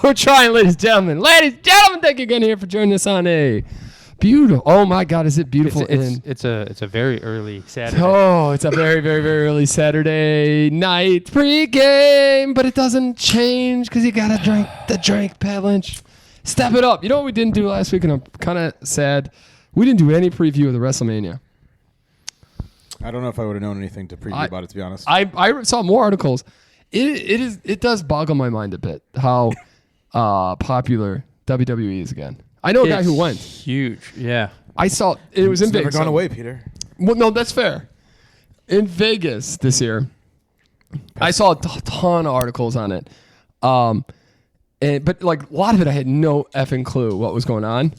We're trying, ladies and gentlemen. Ladies and gentlemen, thank you again here for joining us on a beautiful. Oh my God, is it beautiful? It's a very early Saturday. Oh, it's a very, very, very early Saturday night pregame, but it doesn't change because you gotta drink the drink, Pat Lynch. Step it up. You know what we didn't do last week, and I'm kind of sad. We didn't do any preview of the WrestleMania. I don't know if I would have known anything to preview about it, to be honest. I saw more articles. It does boggle my mind a bit how popular WWE is again. I know a guy who went. Huge, yeah. I saw it was in Vegas. Never gone away, Peter. Well, no, that's fair. In Vegas this year, I saw a ton of articles on it. But like a lot of it, I had no effing clue what was going on.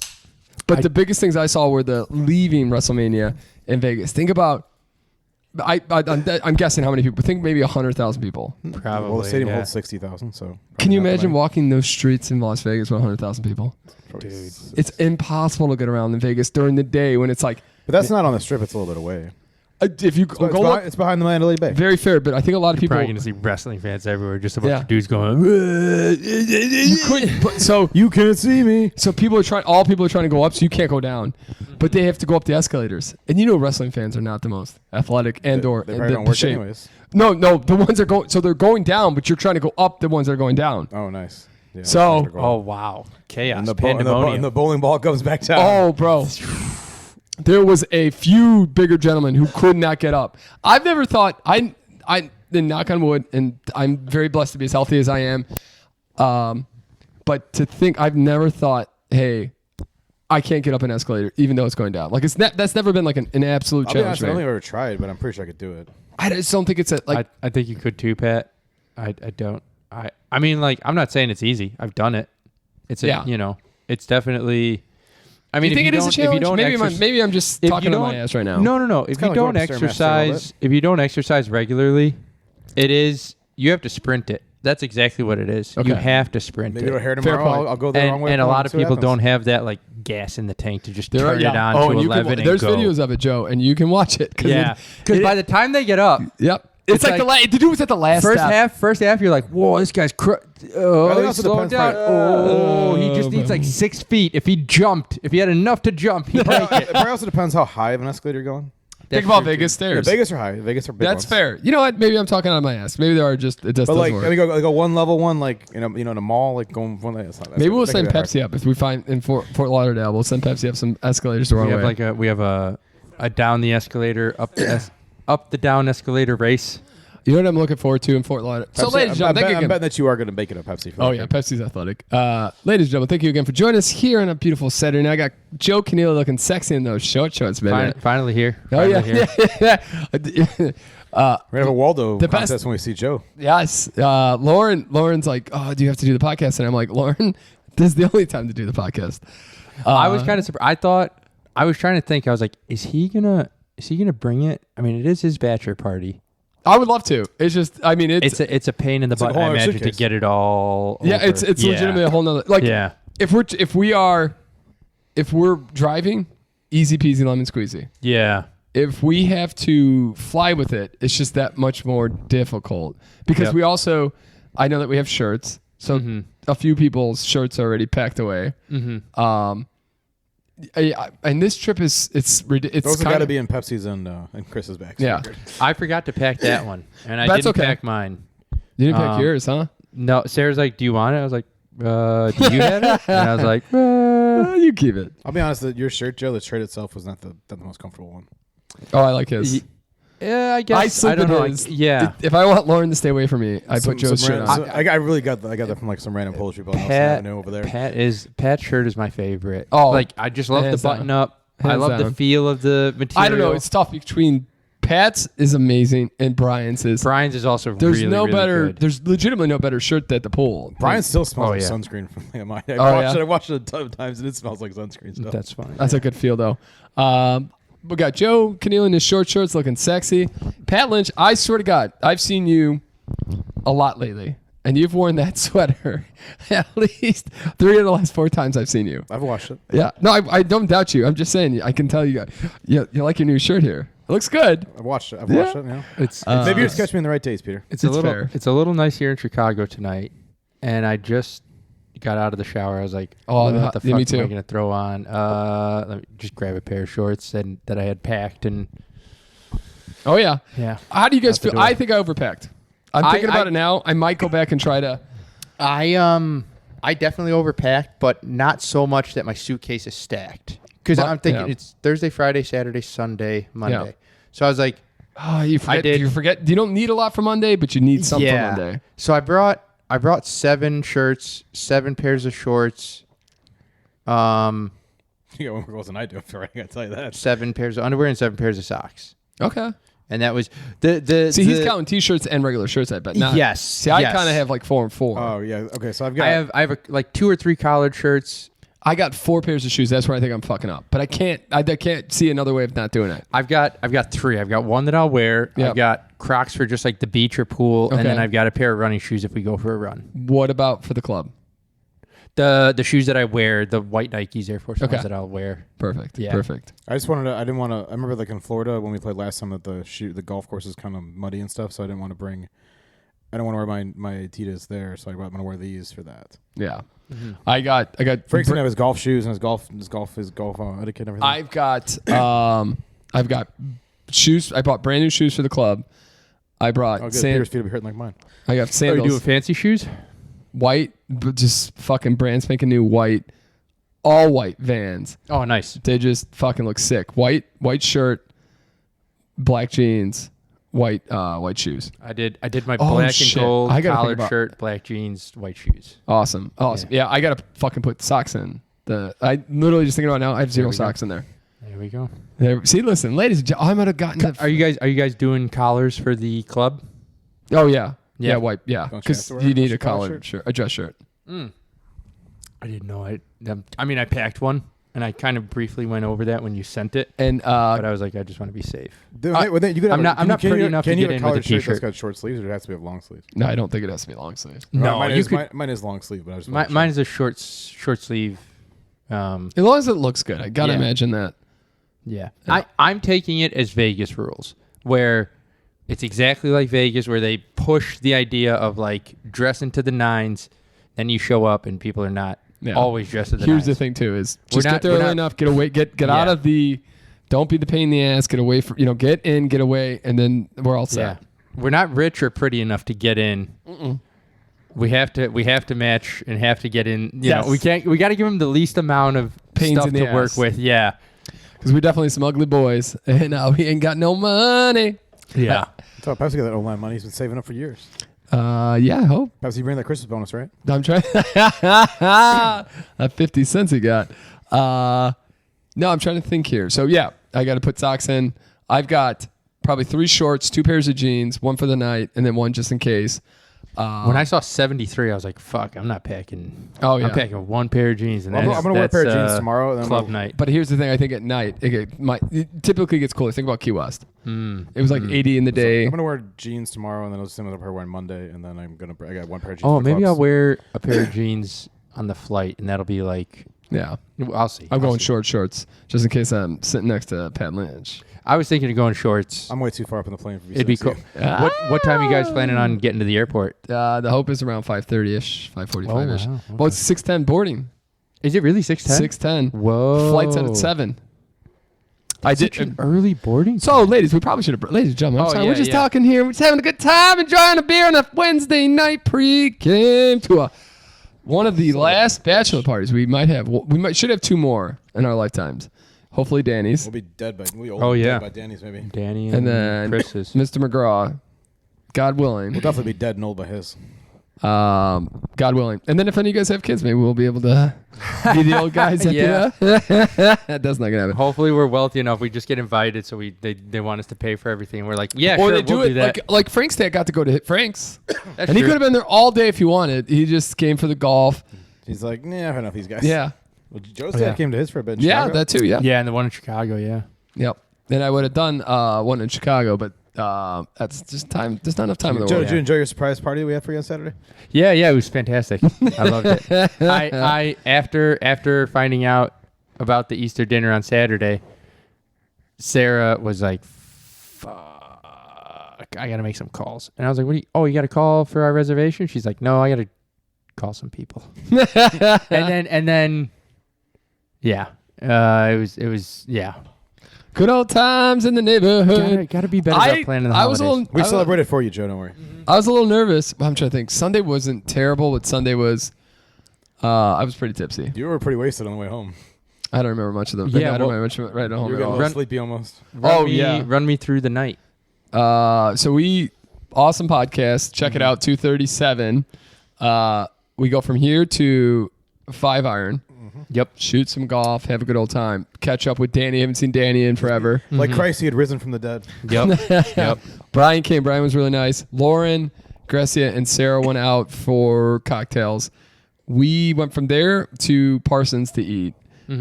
But the biggest things I saw were the leaving WrestleMania in Vegas. Think about. I'm guessing how many people. Think maybe 100,000 people. Probably. Well, the stadium holds 60,000. So can you imagine walking those streets in Las Vegas with 100,000 people? Dude, it's impossible to get around in Vegas during the day when it's like. But that's not on the Strip. It's a little bit away. If you it's behind the Mandalay Bay. Very fair, but I think a lot of people. You're probably going to see wrestling fans everywhere. Just a bunch of dudes going. You couldn't. So you can't see me. So people are trying. All people are trying to go up, so you can't go down. But they have to go up the escalators, and you know wrestling fans are not the most athletic They probably don't work anyways. No, the ones are going. So they're going down, but you're trying to go up the ones that are going down. Oh, nice. Yeah, so, oh wow, chaos, and pandemonium. And the bowling ball comes back down. Oh, bro. There was a few bigger gentlemen who could not get up. I've never thought I knock on wood, and I'm very blessed to be as healthy as I am. But to think, I've never thought, hey, I can't get up an escalator, even though it's going down. Like that's never been like an absolute challenge. Honest, I don't think I've ever tried, but I'm pretty sure I could do it. I just don't think it's like. I think you could too, Pat. I don't. I mean, like, I'm not saying it's easy. I've done it. It's it's definitely. I mean, you think it is a challenge? Maybe I'm just talking on my ass right now. No. If you don't exercise regularly, you have to sprint it. That's exactly what it is. Okay. You have to sprint Maybe it. it'll hair tomorrow. I'll go the wrong way. And a lot of people don't have that like gas in the tank to just turn it on to 11 and go. There's videos of it, Joe, and you can watch it. Because by the time they get up, yep. It's like the dude was at the last first half, you're like, whoa, this guy's he's slowing down. He just needs like 6 feet. If he had enough to jump, he'd break it. It probably also depends how high of an escalator you're going. Think about Vegas stairs. Yeah, Vegas are high. Vegas are big. That's fair. You know what? Maybe I'm talking out of my ass. Maybe there are just it just. But like, I go like a one level one, like in a mall, like going one. Maybe we'll send Pepsi up if we find in Fort Lauderdale. We'll send Pepsi up some escalators the wrong way. We have a down the escalator up the down escalator race. You know what I'm looking forward to in Fort Lauderdale? So, ladies and gentlemen, I'm betting that you are going to make it a Pepsi. Pepsi's athletic. Ladies and gentlemen, thank you again for joining us here on a beautiful Saturday night. I got Joe Keneally looking sexy in those shorts, baby. Finally here. Yeah. We're going to have a Waldo contest when we see Joe. Yes. Lauren's like, oh, do you have to do the podcast? And I'm like, Lauren, this is the only time to do the podcast. I was kind of surprised. I was trying to think. I was like, is he gonna bring it? I mean, it is his bachelor party. I would love to. It's just, I mean, it's a pain in the butt. I imagine to get it all. Yeah, over. It's legitimately a whole nother. Like, if we're driving, easy peasy lemon squeezy. Yeah. If we have to fly with it, it's just that much more difficult because we also, I know that we have shirts, so a few people's shirts are already packed away. Mm-hmm. And this trip it's those have got to be in Pepsi's and Chris's bags. Yeah, I forgot to pack that one, and I didn't pack mine. You didn't pack yours, huh? No. Sarah's like, "Do you want it?" I was like, "Do you have it?" And I was like, "You keep it." I'll be honest. Your shirt, Joe, the shirt itself was not the most comfortable one. Oh, I like his. Yeah, I guess. I don't know. If I want Lauren to stay away from me, I put Joe's shirt on. I really got that from like some random Polish people on Nelson Avenue over there. Pat's shirt is my favorite. Oh, like I just love the button up. I love the feel of the material. I don't know. It's tough between Pat's is amazing and Brian's is. Brian's is also there's really, no really better. good. There's legitimately no better shirt at the pool. Brian still smells like sunscreen from mine. I watched it a ton of times and it smells like sunscreen stuff. That's fine. That's a good feel though. We got Joe Keneally in his short shorts looking sexy. Pat Lynch, I swear to God, I've seen you a lot lately. And you've worn that sweater at least 3 of the last 4 times I've seen you. I've washed it. Yeah. No, I don't doubt you. I'm just saying, I can tell you like your new shirt here. It looks good. I've watched it. Yeah. It's maybe you just catch me in the right taste, Peter. It's a little nice here in Chicago tonight. and I just got out of the shower. I was like, Oh, what the fuck me too. am I going to throw on? Let me just grab a pair of shorts that I had packed. And Oh, yeah. yeah. How do you guys Out the feel? door. I think I overpacked. I'm thinking about it now. I might go back and try to. I definitely overpacked, but not so much that my suitcase is stacked. Because I'm thinking it's Thursday, Friday, Saturday, Sunday, Monday. Yeah. So I was like, Oh, you forget. I did. You forget. You don't need a lot for Monday, but you need something for Monday. So I brought 7 shirts, 7 pairs of shorts, You got one more goals than I do. I gotta tell you that. 7 pairs of underwear, and 7 pairs of socks. Okay. And that was the. See, he's counting t-shirts and regular shirts. I bet. Not, Yes. See, I kind of have like 4 and 4. Oh yeah. Okay. So I have like 2 or 3 collared shirts. I got 4 pairs of shoes. That's where I think I'm fucking up. But I can't see another way of not doing it. I've got 3. I've got one that I'll wear. Yep. I've got Crocs for just like the beach or pool, Okay. and then I've got a pair of running shoes if we go for a run. What about for the club? The shoes that I wear, the white Nikes Air Force Okay. ones that I'll wear. Perfect. Yeah. Perfect. I just wanted to. I didn't want to. I remember like in Florida when we played last time that the golf course is kind of muddy and stuff. So I didn't want to bring. I don't want to wear my Adidas there, so I'm going to wear these for that. Yeah. Mm-hmm. I got. Frank's gonna have his golf shoes and his golf etiquette and everything. I've got shoes. I bought brand new shoes for the club. I brought good. Peter's feet will be hurting like mine. I got Are sandals. you doing fancy shoes? White, but just fucking brand spanking new white, all white Vans. Oh, nice. They just fucking look sick. White shirt, black jeans, white shoes. I did my Oh, black shit. and gold I gotta think collared about- shirt, black jeans, white shoes. Awesome. Yeah, I gotta fucking put socks in. I literally just thinking about it now. I have 0 we go. socks in there. There we go. See, listen, ladies, and gentlemen, I might have gotten. Are you guys doing collars for the club? Oh yeah. Yeah. Yeah, white. Yeah, Don't you have because to wear you a need a collar collared shirt, a dress shirt. I didn't know. I packed one, and I kind of briefly went over that when you sent it. And But I was like, I just want to be safe. You could have I'm not pretty enough to can you get have in a collared with a shirt that's t-shirt. got short sleeves, or it has to be long sleeves? no, I don't think it has to be long sleeves. No, mine you is, could. mine is long sleeve, but I just Mine is a short sleeve. As long as it looks good, I gotta Yeah. imagine that. Yeah. I'm taking it as Vegas rules, where it's exactly like Vegas, where they push the idea of like dressing to the nines, then you show up and people are not always dressed to the Here's nines. the thing too: is We're just not- get there we're early not- enough, get away, get out Yeah. of the. Don't be the pain in the ass. Get away from get in, get away, and then we're all set. Yeah. We're not rich or pretty enough to get in. We have to match and have to get in. You know, we got to give them the least amount of Pains stuff in the to work ass. with. Yeah. Because we're definitely some ugly boys, and we ain't got no money. Yeah. So Pepsi got that online money. He's been saving up for years. Yeah, I hope. Pepsi, you bring that Christmas bonus, right? I'm trying. That 50 cents he got. No, I'm trying to think here. So yeah, I got to put socks in. I've got probably 3 shorts, 2 pairs of jeans, 1 for the night, and then 1 just in case. When I saw 73, I was like, "Fuck, I'm not packing." Oh, yeah. I'm packing 1 pair of jeans, and I'm that's, gonna wear a pair of that's, jeans tomorrow, and then club we'll- night. But here's the thing: I think at night it typically gets cooler. Think about Key West. It was like 80 in the day. I'm gonna wear jeans tomorrow, and then I'll just send it up here wearing Monday, and then I got 1 pair of jeans. Oh, for maybe clubs. I'll wear a pair of jeans on the flight, and that'll be like, Yeah, I'll see. I'm I'll going see. short shorts just in case I'm sitting next to Pat Lynch. I was thinking of going shorts. I'm way too far up in the plane for It'd be cool. What time are you guys planning on getting to the airport? The hope is around 5:30ish, 5:45ish. Oh, wow. Well, it's 6:10 boarding. Is it really 6:10? 6:10. Whoa. Flight's at 7. Such an early boarding. So, ladies, we probably should have. Ladies and gentlemen, I'm Oh, sorry. yeah, We're just yeah. talking here. We're just having a good time, enjoying a beer on a Wednesday night pre-game to one of the last bachelor parties we might have. We should have 2 more in our lifetimes. Hopefully, Danny's. We'll be dead by. Oh, yeah. Dead by Danny's maybe. Danny And then Chris's. Mr. McGraw, God willing. We'll definitely be dead and old by his. God willing. And then if any of you guys have kids, maybe we'll be able to be the old guys. Yeah. That's not going to happen. Hopefully we're wealthy enough. We just get invited, so they want us to pay for everything. We're like, yeah, Or sure, they do we'll it that. like Frank's dad got to go to hit Frank's. That's And he true. could have been there all day if he wanted. He just came for the golf. He's like, nah, I've had enough of these guys. Yeah. Well, Joe's dad came to his for a bit. In Yeah, Chicago. that too. Yeah. Yeah, and the one in Chicago, yeah. Yep. And I would have done one in Chicago, but that's just time. There's not enough time in the Joe, world. did you enjoy your surprise party we had for you on Saturday? Yeah, it was fantastic. I loved it. I after finding out about the Easter dinner on Saturday, Sarah was like, "Fuck, I gotta make some calls." And I was like, "What? You got a call for our reservation?" She's like, "No, I gotta call some people. and then, yeah, it was yeah. Good old times in the neighborhood. Gotta be better about planning the holidays. We celebrated for you, Joe. Don't worry. I was a little nervous. I'm trying to think. Sunday wasn't terrible, but Sunday was. I was pretty tipsy. You were pretty wasted on the way home. I don't remember much of them. Yeah, I don't remember much of it right at home You were at getting a all. little sleepy almost. Run me through the night. So awesome podcast. Check it out. 237. We go from here to 5 Iron. Yep. Shoot some golf. Have a good old time. Catch up with Danny. Haven't seen Danny in forever. Like Christ, he had risen from the dead. Yep. Yep. Brian came. Brian was really nice. Lauren, Grecia, and Sarah went out for cocktails. We went from there to Parsons to eat.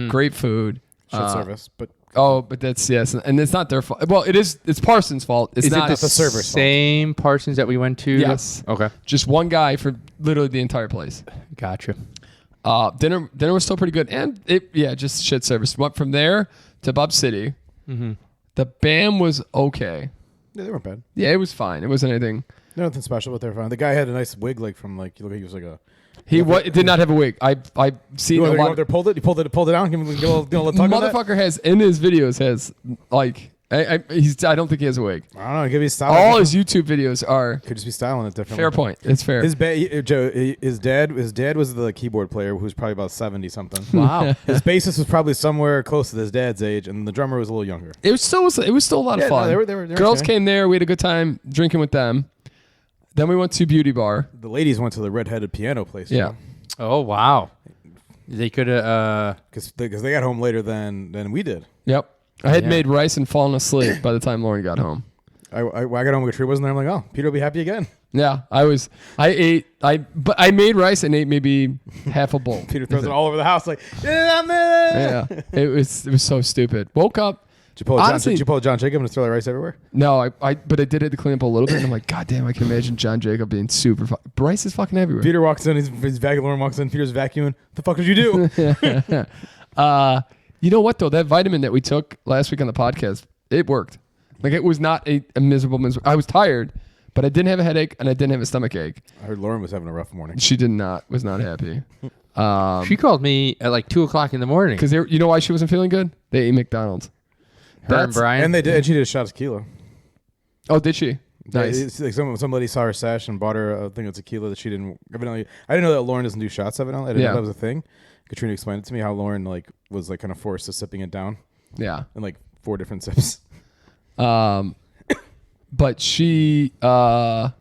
Great food. Shit service, but but that's yes, and it's not their fault. Well, it is. It's Parsons' fault. It's Is not it the the server's same Parsons that we went to? Yes. Okay. Just one guy for literally the entire place. Gotcha. Dinner was still pretty good, and just shit service. Went from there to Bub City. The band was okay. yeah, they weren't bad. Yeah, it was fine. It wasn't anything. Nothing special, but they were fine. The guy had a nice wig, like from like you look. He was like a. He did not have a wig. I seen You a go lot. up there, pulled it down. Give him a little tug on that. Motherfucker has in his videos has like I don't think he has a wig. I don't know. Give me style. All his YouTube videos are could just be styling it differently. fair point. It's fair. His dad was the keyboard player, who was probably about 70 something. Wow. His bassist was probably somewhere close to his dad's age, and the drummer was a little younger. It was still a lot of Yeah, fun. no, they were Girls okay. came there. We had a good time drinking with them. Then we went to Beauty Bar. The ladies went to the redheaded piano place. Yeah. Oh wow. They could have. because they got home later than we did. Yep. I had Yeah. made rice and fallen asleep by the time Lauren got home. I got home with a tree wasn't there. I'm like, oh, Peter will be happy again. Yeah, but I made rice and ate maybe half a bowl. Peter throws it all over the house like, yeah, I'm there. Yeah, it was so stupid. Woke up. Did you pull a John Jacob and just throw that rice everywhere? No, but I did have to clean up a little bit. And I'm like, God damn, I can imagine John Jacob being super. Rice is fucking everywhere. Peter walks in, he's vacuuming. Lauren walks in, Peter's vacuuming. What the fuck did you do? You know what though? That vitamin that we took last week on the podcast, it worked. Like it was not a miserable. I was tired, but I didn't have a headache and I didn't have a stomach ache. I heard Lauren was having a rough morning. She was not happy. she called me at like 2:00 in the morning. Because you know why she wasn't feeling good? They ate McDonald's. Her and Brian. And they did. And she did a shot of tequila. Oh, did she? Nice. It's like somebody saw her stash and bought her a thing of tequila that she didn't. Evidently, I didn't know that Lauren doesn't do shots. Evidently, I didn't know that was a thing. Katrina explained it to me how Lauren was kind of forced to sipping it down. Yeah. In 4 different sips. But she, so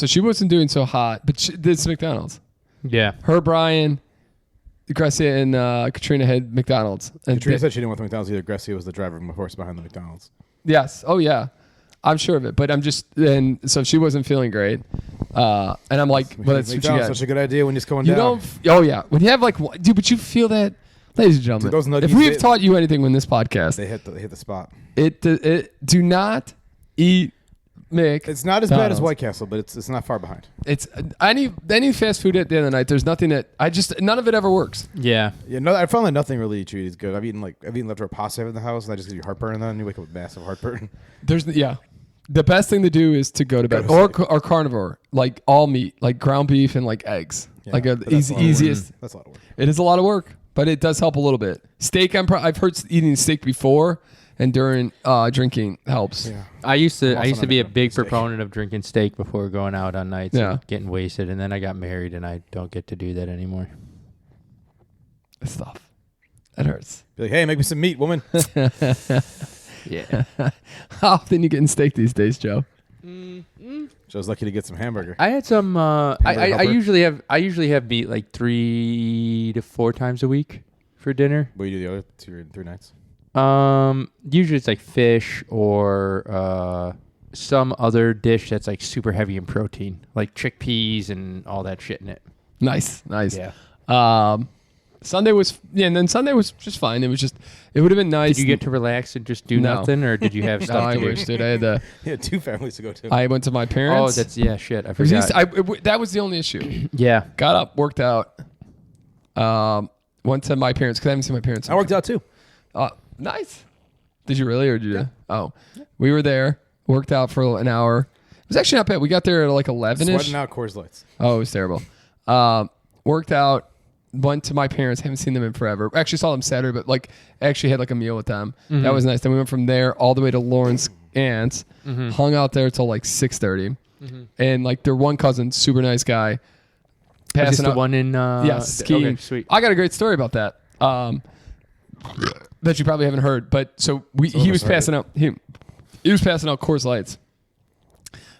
she wasn't doing so hot, but she did some McDonald's. Yeah. Her, Brian, Grecia, and Katrina had McDonald's. And Katrina said she didn't want the McDonald's either. Grecia was the driving force behind the McDonald's. Yes. Oh, yeah. I'm sure of it. But so she wasn't feeling great. And I'm like, well, that's what you McDonald's got. such a good idea when you're just going You down. don't, yeah. When you have dude, but you feel that, ladies and gentlemen, Dude, those nuggies, if we've taught you anything in this podcast, They hit the spot. it do not eat Mick. It's not as bad as White Castle, but it's not far behind. It's any fast food at the end of the night. There's nothing that none of it ever works. Yeah. Yeah, no, I found that nothing really chewy is good. I've eaten leftover pasta in the house, and that just gives you heartburn. And then you wake up with massive heartburn. The best thing to do is to go to bed or carnivore, like all meat, like ground beef and like eggs, Yeah, like but that's a lot of easiest. work. That's a lot of work. It is a lot of work, but it does help a little bit. Steak, I've heard eating steak before and during drinking helps. Yeah. I used to not be a making a big mistake. proponent of drinking steak before going out on nights Yeah. and getting wasted, and then I got married and I don't get to do that anymore. It's tough. That hurts. Be like, hey, make me some meat, woman. Yeah. How often you getting steak these days, Joe? Joe's lucky to get some hamburger. I had some I helper? usually have meat like 3 to 4 times a week for dinner. What do you do the other 2 or 3 nights? Usually it's like fish or some other dish that's like super heavy in protein, like chickpeas and all that shit in it. Nice. Yeah. Sunday was and then Sunday was just fine. It would have been nice. Did you get to relax and just do No. nothing, or did you have No, stuff I to do? wish, dude. I had Yeah, 2 families to go to. I went to my Oh, parents. shit. I It was forgot. that was the only issue. Yeah. Got up, worked out. Went to my parents because I haven't seen my parents. I worked out too. Nice. Did you really, or did you? Yeah. Oh, we were there. Worked out for an hour. It was actually not bad. We got there at like 11ish. Sweating out Coors Lights. Oh, it was terrible. Worked out. Went to my parents. Haven't seen them in forever. Actually saw them Saturday, but like actually had like a meal with them. Mm-hmm. That was nice. Then we went from there all the way to Lawrence Aunt's. Mm-hmm. Hung out there till like 6:30. And like their one cousin, super nice guy. Is this Passing the out. one in Skiing. Okay, sweet. I got a great story about that. That you probably haven't heard. But so he was passing out. He was passing out Coors Lights.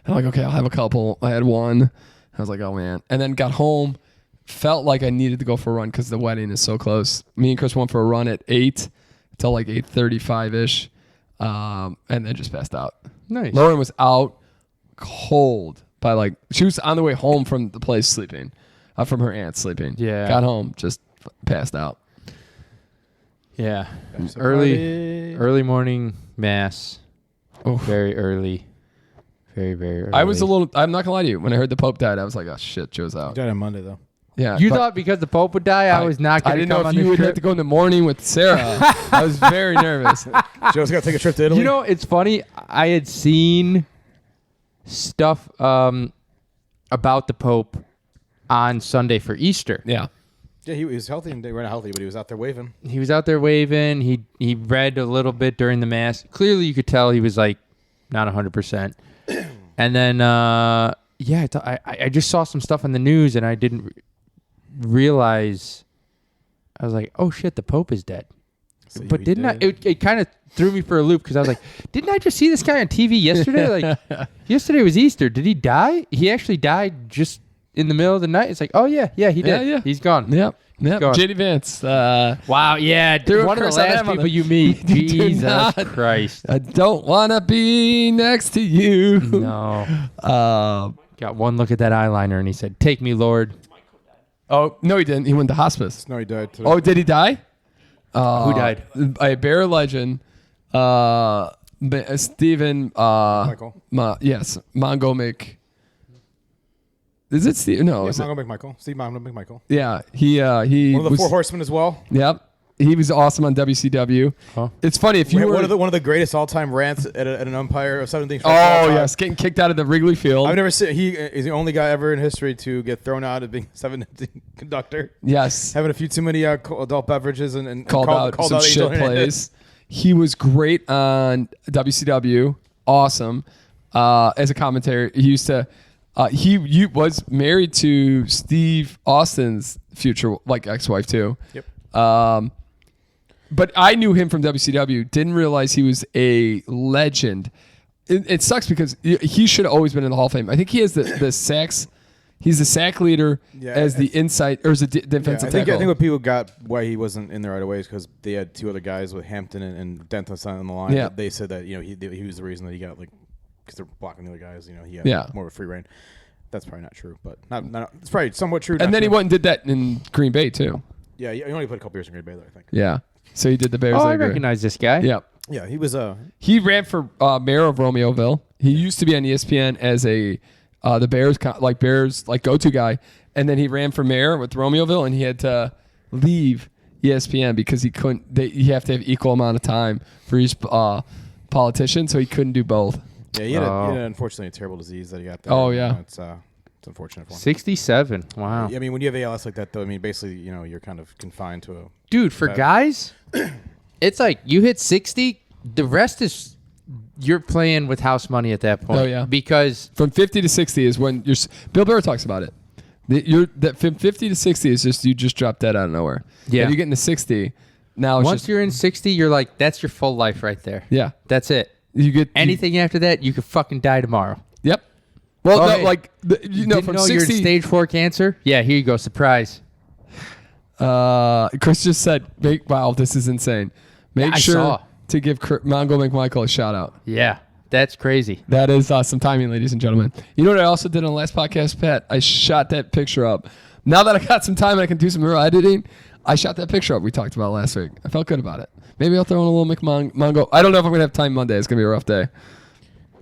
I'm like, okay, I'll have a couple. I had one. I was like, oh man. And then got home. Felt like I needed to go for a run because the wedding is so close. Me and Chris went for a run at 8 till like 8:35ish, and then just passed out. Nice. Lauren was out cold by like she was on the way home from the place sleeping, from her aunt sleeping. Yeah. Got home, just passed out. Yeah. Bachelor Early party. morning mass. Oh. Very early. Very, very early. I was a little. I'm not gonna lie to you. When I heard the Pope died, I was like, oh shit, Joe's He out. died on Monday though. Yeah. You but thought because the Pope would die, I was not going I to didn't come know on if you this would trip? have to go in the morning with Sarah. I was very nervous. Joe's got to take a trip to Italy. You know, it's funny. I had seen stuff about the Pope on Sunday for Easter. Yeah. Yeah, he was healthy and they were not healthy, but he was out there waving. He was out there waving. He read a little bit during the mass. Clearly, you could tell he was like not 100%. And then, I just saw some stuff on the news and I didn't realize. I was like, oh shit, the Pope is dead. So But he didn't I? did. It kind of threw me for a loop because I was like, didn't I just see this guy on TV yesterday? Like, yesterday was Easter. Did he die? He actually died just in the middle of the night. It's like, oh yeah, he did. Yeah. He's gone. Yep. Gone. JD Vance. Wow. Yeah. Threw a One of the curse on last them on people the- you meet. You do Jesus not. Christ. I don't want to be next to you. No. Um, Got one look at that eyeliner and he said, "Take me, Lord." oh, no, he didn't. He went to hospice. No, he died today. Oh, did he die? Who died? A bear legend. Stephen. Michael. Yes. Mongo Mc. Is it Steve? No. Yeah, Is it? Mongo McMichael. Steve Mongo McMichael. Yeah. He One of the was, Four Horsemen as well. Yep. He was awesome on WCW. Huh? It's funny if you were. One of the greatest all-time rants at an umpire of 17. Oh, yes. Getting kicked out of the Wrigley Field. I've never seen. He is the only guy ever in history to get thrown out of being 17 conductor. Yes. Having a few too many adult beverages and Called out some Angel shit Hernandez. plays. He was great on WCW. Awesome. As a commentator, he used to. He was married to Steve Austin's future like ex-wife too. Yep. But I knew him from WCW. Didn't realize he was a legend. It sucks because he should have always been in the Hall of Fame. I think he has the sacks. He's the sack leader Yeah, as the inside or as a defensive I think tackle. what people got why he wasn't in there right away is because they had two other guys with Hampton and Denton on the line. Yeah. They said that he was the reason that he got because they're blocking the other guys. He had Yeah. more of a free reign. That's probably not true, but not it's probably somewhat true. and not then he true. went and did that in Green Bay too. Yeah, he only played a couple years in Green Bay, though, I think. Yeah. So he did the Bears. Oh, I agree. recognize this guy. Yeah. Yeah, he was He ran for mayor of Romeoville. He used to be on ESPN as the Bears go-to guy, and then he ran for mayor with Romeoville, and he had to leave ESPN because he couldn't. You have to have equal amount of time for each politician, so he couldn't do both. Yeah, he had unfortunately a terrible disease that he got there. Oh, yeah. It's unfortunate for him. 67. Wow. I mean, when you have ALS like that, though, I mean, basically, you're kind of confined to a. Dude, for guys, it's like you hit 60, the rest is you're playing with house money at that point. Oh, yeah. Because From 50 to 60 is when you're. Bill Burr talks about it. From 50 to 60 is just you just drop dead out of nowhere. Yeah. If you get into 60, now it's once just, you're in 60, you're like, that's your full life right there. yeah. That's it. You get Anything after that, you could fucking die tomorrow. Yep. Well, Oh, no, hey. like Didn't from know 60. you're in stage 4 cancer? Yeah, here you go. Surprise. Chris just said, "Wow, this is insane." Make I sure saw. to give Mongo McMichael a shout out. Yeah, that's crazy. That is some timing, ladies and gentlemen. You know what I also did on the last podcast, Pat? I shot that picture up. Now that I got some time and I can do some real editing, I shot that picture up we talked about last week. I felt good about it. Maybe I'll throw in a little Mongo. I don't know if I'm going to have time Monday. It's going to be a rough day.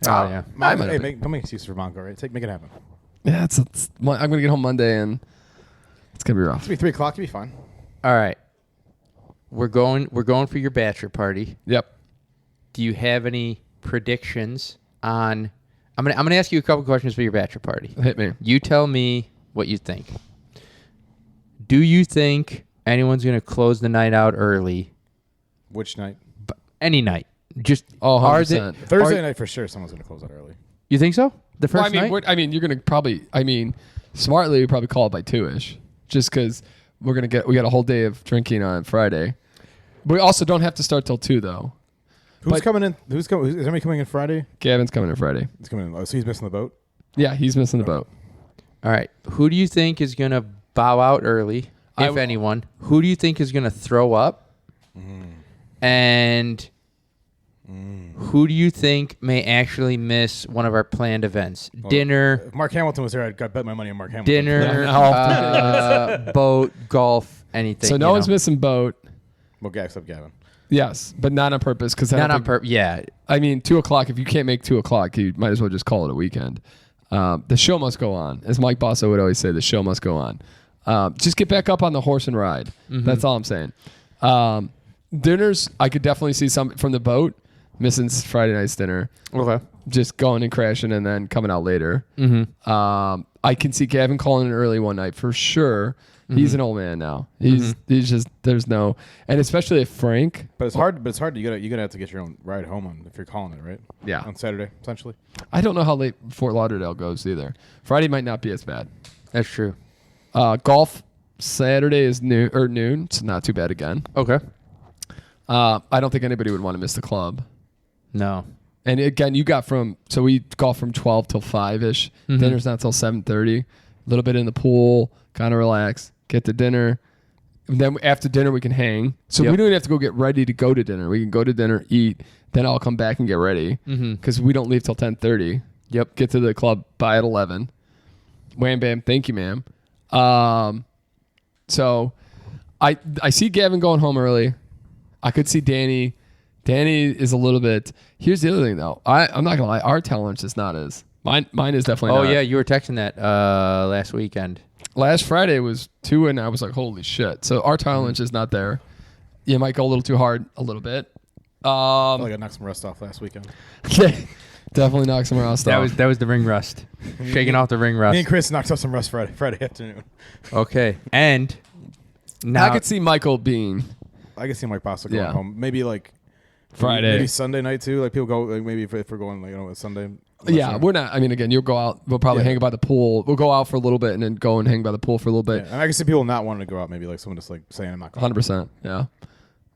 Oh, yeah. Don't make excuses for Mongo, right? Make it happen. Yeah, I'm going to get home Monday and it's going to be rough. It's gonna be 3 o'clock. You'll be fine. All right. We're going for your bachelor party. Yep. Do you have any predictions on I'm gonna ask you a couple questions for your bachelor party. Hit me. You tell me what you think. Do you think anyone's going to close the night out early? Which night? Any night. Just 100%. Thursday night for sure. Someone's gonna close out early. You think so? The first Well, night? I mean, you're gonna probably. I mean, smartly, we probably call it by 2ish, just because we got a whole day of drinking on Friday. We also don't have to start till 2 though. Who's coming in? Is anybody coming in Friday? Gavin's coming in Friday. He's coming in. Oh, so he's missing the boat. Yeah, he's missing the boat. All right. Who do you think is going to bow out early, if will. anyone? Who do you think is going to throw up? And who do you think may actually miss one of our planned events? Dinner. If Mark Hamilton was there, I'd bet my money on Mark Hamilton. Dinner, boat, golf, anything. So no one's missing boat. Well, except Gavin. Yes, but not on purpose. Because Not on purpose. Yeah. I mean, 2:00. If you can't make 2:00, you might as well just call it a weekend. The show must go on, as Mike Bosso would always say. The show must go on. Just get back up on the horse and ride. Mm-hmm. That's all I'm saying. Dinners, I could definitely see some from the boat missing Friday night's dinner. Okay. Just going and crashing and then coming out later. Mm-hmm. I can see Gavin calling in early one night for sure. He's an old man now. He's just there's no, and especially if Frank. But it's hard. But it's hard. You're gonna have to get your own ride home on if you're calling it, right? Yeah. On Saturday, essentially. I don't know how late Fort Lauderdale goes either. Friday might not be as bad. That's true. Golf Saturday is noon. It's not too bad again. Okay. I don't think anybody would want to miss the club. No. And again, we golf from 12 till 5ish. Dinner's not till 7:30. A little bit in the pool, kind of relax, get to dinner. And then after dinner, we can hang. So we don't even have to go get ready to go to dinner. We can go to dinner, eat, then I'll come back and get ready because we don't leave till 10:30. Yep. Get to the club by at 11. Wham bam, thank you, ma'am. So I see Gavin going home early. I could see Danny. Danny is a little bit. Here's the other thing, though. I'm not gonna lie. Our tolerance is not as mine. Mine is definitely. Oh not. yeah, you were texting that last weekend. Last Friday was 2, and I was like, holy shit. So our tolerance is not there. You might go a little too hard, a little bit. I feel like I knocked some rust off last weekend. Definitely knocked some rust off. That was the ring rust. Shaking off the ring rust. Me and Chris knocked off some rust Friday afternoon. Okay, and now I could see Michael being I can see Mike Pasta going Yeah. home. Maybe like Friday. maybe Sunday night too. Like people go. Like maybe if we're going, like Sunday. Yeah, we're not. I mean, again, you'll go out. We'll probably hang by the pool. We'll go out for a little bit and then go and hang by the pool for a little bit. Yeah. And I can see people not wanting to go out. Maybe like someone just like saying I'm not going. 100%. Yeah.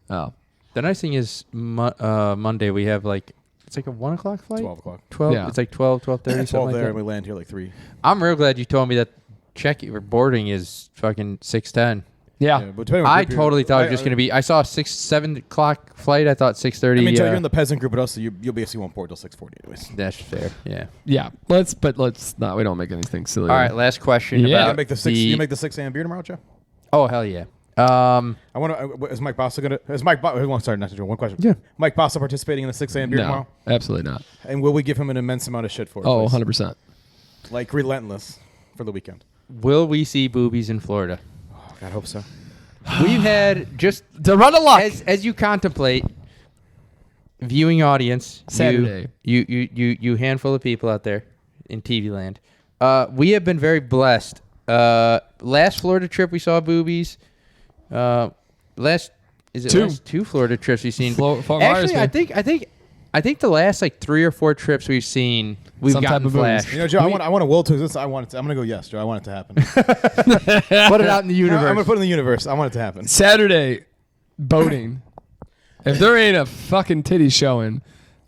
Oh. the nice thing is Monday we have like it's like a 1 o'clock flight. 12 o'clock. 12. Yeah. It's like 12, 12:30. 12 something there, like and that. we land here like 3. I'm real glad you told me that boarding is fucking 6:10. Yeah. But depending on I group you're- totally thought it was just gonna be. I saw a 7 o'clock flight. I thought 6:30. I mean, Joe, you're in the peasant group, but also you'll basically won't board till 6:40 anyways. That's fair. Yeah. Yeah. Let's not. We don't make anything silly. All right. Last question. Yeah. About You make the 6. You make the 6 a.m. beer tomorrow, Joe. Oh hell yeah. I want to. Is Mike Bossa gonna? Is Mike? Sorry, not to Joe. One question. Yeah. Mike Bossa participating in the 6 a.m. beer No, tomorrow, absolutely not. and will we give him an immense amount of shit for it? Oh, please? 100%. Like relentless for the weekend. Will we see boobies in Florida? Oh, God, I hope so. We've had just The run of luck. as you contemplate viewing audience Saturday. you handful of people out there in TV land. We have been very blessed. Last Florida trip we saw boobies. Last two Florida trips we've seen. Fort Myers, Actually, man. I think the last like 3 or 4 trips we've seen we've Some type gotten of boobies. flashed. You know, Joe, I want a will to this. I want it. I'm gonna go yes, Joe. I want it to happen. Put it out in the universe. I'm gonna put it in the universe. I want it to happen. Saturday, boating. If there ain't a fucking titty showing,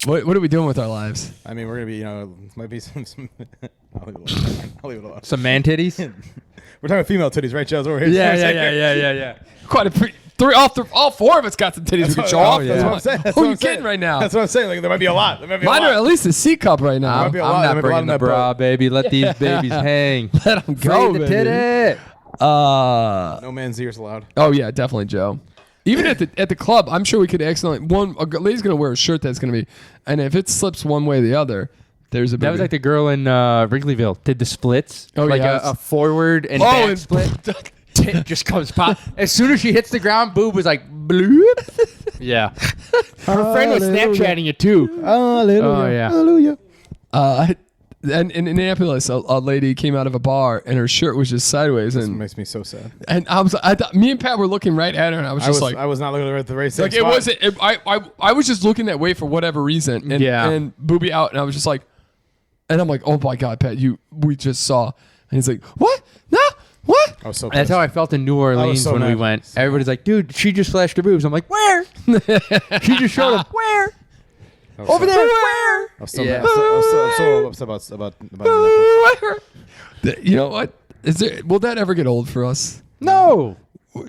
what are we doing with our lives? I mean, we're gonna be. Might be some. I'll leave it alone. Some man titties. We're talking about female titties, right, Joe? Over here. yeah. Quite a all 4 of us got some titties we can show off. That's what I'm saying. Who are you kidding right now? That's what I'm saying. Like there might be a lot. There might be Mine a are lot. at least a C cup right now. Might be a lot. I'm There not might be a lot bringing in the that bra, boat. baby. Let these babies hang. Let them go, Free the baby. titty. No man's ears allowed. Oh yeah, definitely, Joe. Even at the club, I'm sure we could accidentally a lady's gonna wear a shirt that's gonna be, and if it slips one way or the other, there's a. That was like the girl in Wrigleyville did the splits. Oh, like yes. a forward and back and split. Tit just comes pop. As soon as she hits the ground, boob was like bloop. Yeah. Her friend was Snapchatting it too. Hallelujah. Oh, yeah. Hallelujah. And in Indianapolis, a lady came out of a bar and her shirt was just sideways, This and makes me so sad. I thought me and Pat were looking right at her, and I was just like, I was not looking at the right same like it spot. wasn't. I was just looking that way for whatever reason, and and Booby out, and I was just like, and I'm like, oh my god, Pat, we just saw, and he's like, what? No, what? I was so. That's how I felt in New Orleans so when we mad. went. Everybody's like, dude, she just flashed her boobs. I'm like, where? She just showed them. Where? Over there. Where? I was so Yeah. mad. I was so upset about You know what? Will that ever get old for us? No.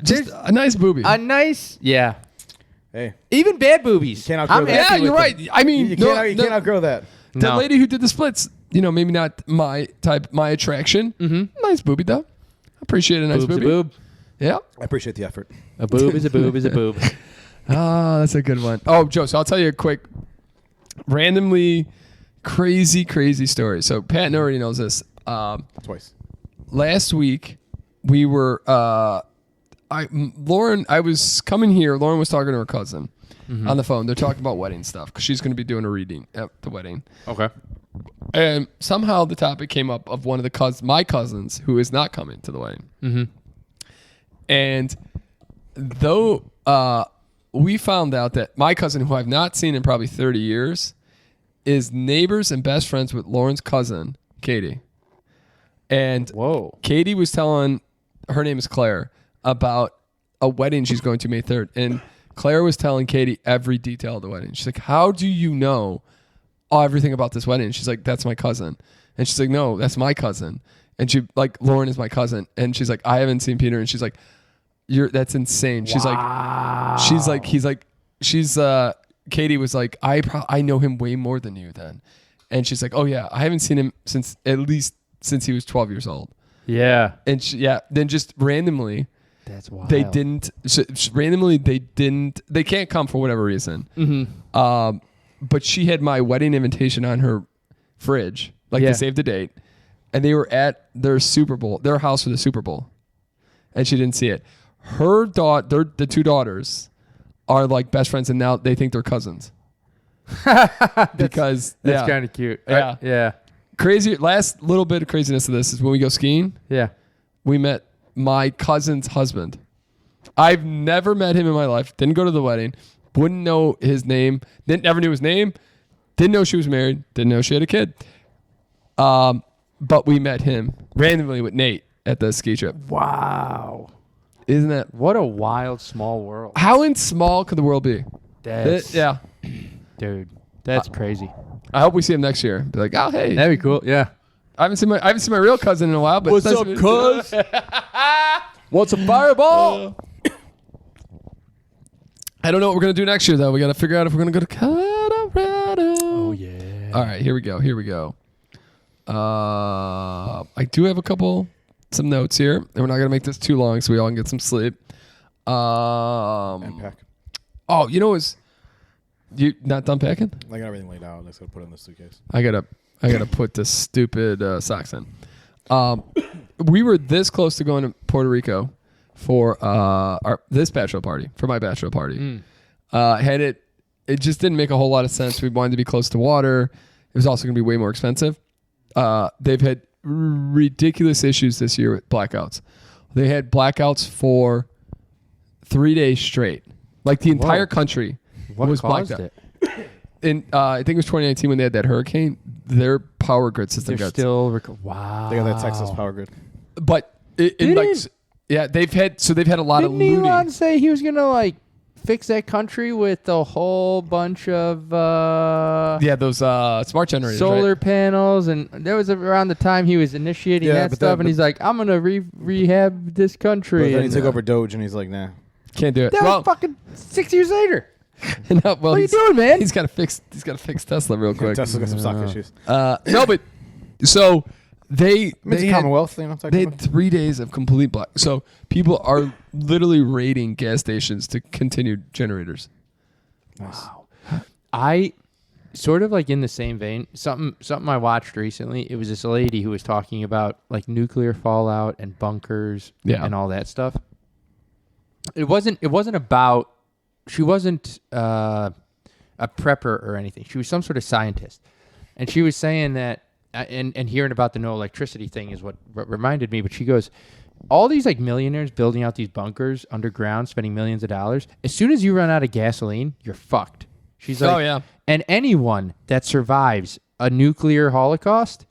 Just a nice booby. A nice. Yeah. Hey, Even bad boobies. can't outgrow that. Yeah, you're right. I mean, you can't outgrow that. The No. lady who did the splits, maybe not my type, my attraction. Mm-hmm. Nice booby though. I appreciate a nice Boob's a booby. boob. Yeah. I appreciate the effort. A boob is a boob is a boob. Ah, that's a good one. Oh, Joe, so I'll tell you a quick, randomly crazy story. So Pat already knows this. Twice. Last week we were Lauren, I was coming here. Lauren was talking to her cousin on the phone. They're talking about wedding stuff because she's going to be doing a reading at the wedding. Okay. And somehow the topic came up of one of my cousins who is not coming to the wedding. Mm-hmm. And though we found out that my cousin, who I've not seen in probably 30 years, is neighbors and best friends with Lauren's cousin, Katie. And Whoa. Katie was telling, her name is Claire, about a wedding she's going to May 3rd. And Claire was telling Katie every detail of the wedding. She's like, how do you know everything about this wedding? And she's like, that's my cousin. And she's like, no, that's my cousin. And she, like, Lauren is my cousin. And she's like, I haven't seen Peter. And she's like, that's insane. She's like, Katie was like, I know him way more than you then. And she's like, oh yeah, I haven't seen him since he was 12 years old. Yeah. And then just randomly, That's wild. they can't come for whatever reason. Mm-hmm. But she had my wedding invitation on her fridge, to save the date. And they were at their house for the Super Bowl. And she didn't see it. Her daughter, the two daughters are like best friends, and now they think they're cousins. Because that's kind of cute. Yeah. Yeah. Crazy. Last little bit of craziness of this is when we go skiing. Yeah. We met my cousin's husband. I've never met him in my life. Didn't go to the wedding. Wouldn't know his name. Never knew his name. Didn't know she was married. Didn't know she had a kid. But we met him randomly with Nate at the ski trip. Wow. Isn't that What a wild small world. how small could the world be? Yeah. Dude, that's crazy. I hope we see him next year. Be like, oh hey, That'd be cool. Yeah. I haven't seen my real cousin in a while. But What's up, cuz? What's a fireball? I don't know what we're gonna do next year though. We got to figure out if we're gonna go to Colorado. Oh yeah. All right, here we go. I do have some notes here, and we're not gonna make this too long so we all can get some sleep. And pack. Oh, you not done packing? I got everything laid out. I just gotta put it in the suitcase. I gotta put this stupid socks in. We were this close to going to Puerto Rico for this bachelor party, for my bachelor party. It just didn't make a whole lot of sense. We wanted to be close to water. It was also going to be way more expensive. They've had ridiculous issues this year with blackouts. They had blackouts for 3 days straight. Like the entire country was blacked out. And I think it was 2019 when they had that hurricane. Their power grid system They're got still wow. They got that Texas power grid. But they've had a lot of Didn't looting. Elon say he was gonna fix that country with a whole bunch of Those smart generators, solar right? panels, and that was around the time he was initiating that but stuff, and he's like, "I'm gonna rehab this country." But then he and, took over Doge, and he's like, nah. Can't do it. that was fucking 6 years later. What are you doing, man? He's got to fix Tesla real quick. Tesla's got some stock issues. No, but so they It's had, Commonwealth, they had 3 days of complete black. So people are literally raiding gas stations to continue generators. Nice. Wow. I sort of in the same vein, something I watched recently. It was this lady who was talking about nuclear fallout and bunkers and all that stuff. It wasn't about, she wasn't a prepper or anything. She was some sort of scientist. And she was saying that and hearing about the no electricity thing is what reminded me. But she goes, all these like millionaires building out these bunkers underground, spending millions of dollars. As soon as you run out of gasoline, you're fucked. She's like, oh yeah. And anyone that survives a nuclear holocaust,